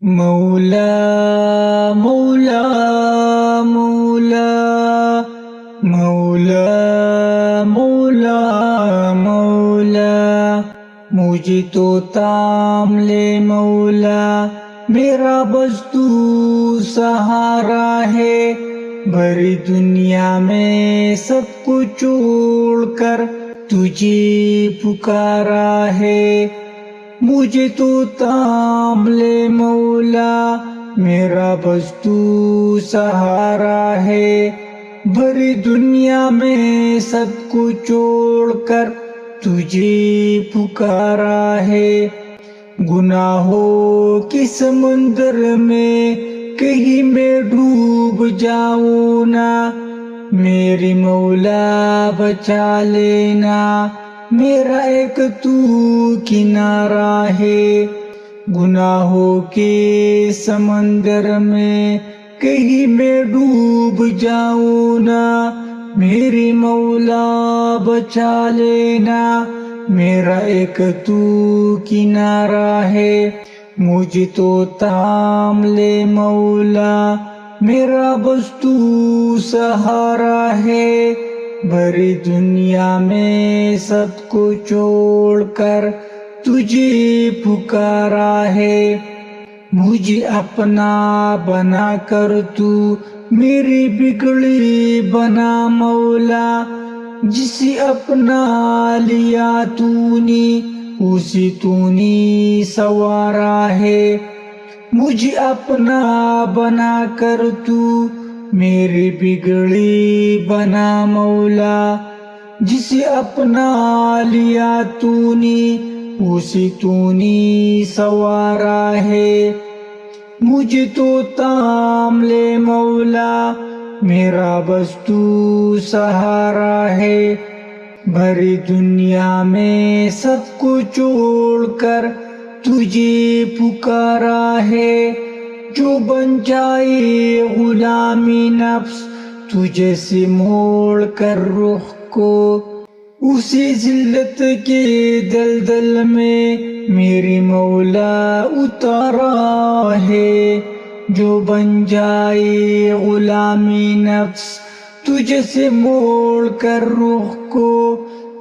मौला मौला मौला मौला मौला मौला, मुझे तो ताम ले मौला, मेरा बस तू सहारा है। भरी दुनिया में सब कुछ छोड़कर तुझे पुकारा है। मुझे तो ताम ले मौला, मेरा बस तू सहारा है। भरी दुनिया में सब कुछ छोड़कर तुझे पुकारा है। गुनाहों के समुंदर में कहीं मैं डूब जाऊं ना, मेरी मौला बचा लेना, मेरा एक तू किनारा है। गुनाहों के समंदर में कहीं मैं डूब जाऊं ना, मेरी मौला बचा लेना, मेरा एक तू किनारा है। मुझे तो थाम ले मौला, मेरा बस तू सहारा है। भरी दुनिया में सबको छोड़कर तुझे पुकारा है। मुझे अपना बना कर तू मेरी बिगड़ी बना मौला, जिसे अपना लिया तूने उसी तूने सवारा है। मुझे अपना बना कर तू मेरी बिगड़ी बना मौला, जिसे अपना लिया तूने उसी तूने सवारा है। मुझे तो ताम ले मौला, मेरा बस तू सहारा है। भरी दुनिया में सब कुछ छोड़कर तुझे पुकारा है। जो बन जाए गुलामी नफ्स तुझे से मोड़ कर रुख को, उसी जिल्लत के दलदल में मेरी मौला उतारा है। जो बन जाए गुलामी नफ्स तुझे से मोड़ कर रुख को,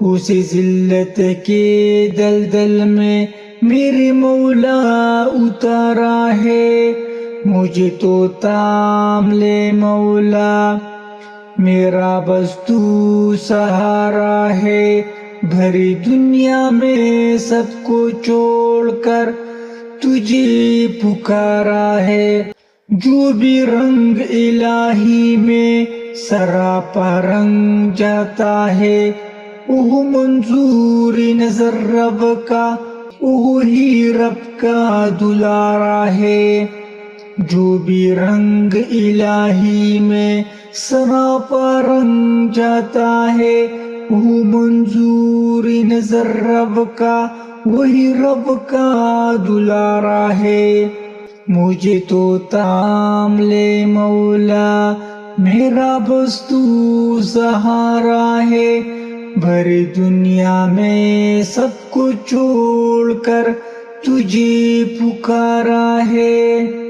उसी जिल्लत के दलदल में मेरी मौला उतारा है। मुझे तो ताम ले मौला, मेरा बस तू सहारा है। भरी दुनिया में सबको छोड़कर तुझे पुकारा है। जो भी रंग इलाही में सरापा रंग जाता है, वो मंजूरी नजर रब का, वही रब का दुलारा है। जो भी रंग इलाही में सरापा रंग जाता है, वो मंजूरी नजर रब का, वही रब का दुलारा है। मुझे तो ताम ले मौला, मेरा बस तू सहारा है। भरी दुनिया में सब कुछ छोड़कर तुझे पुकारा है।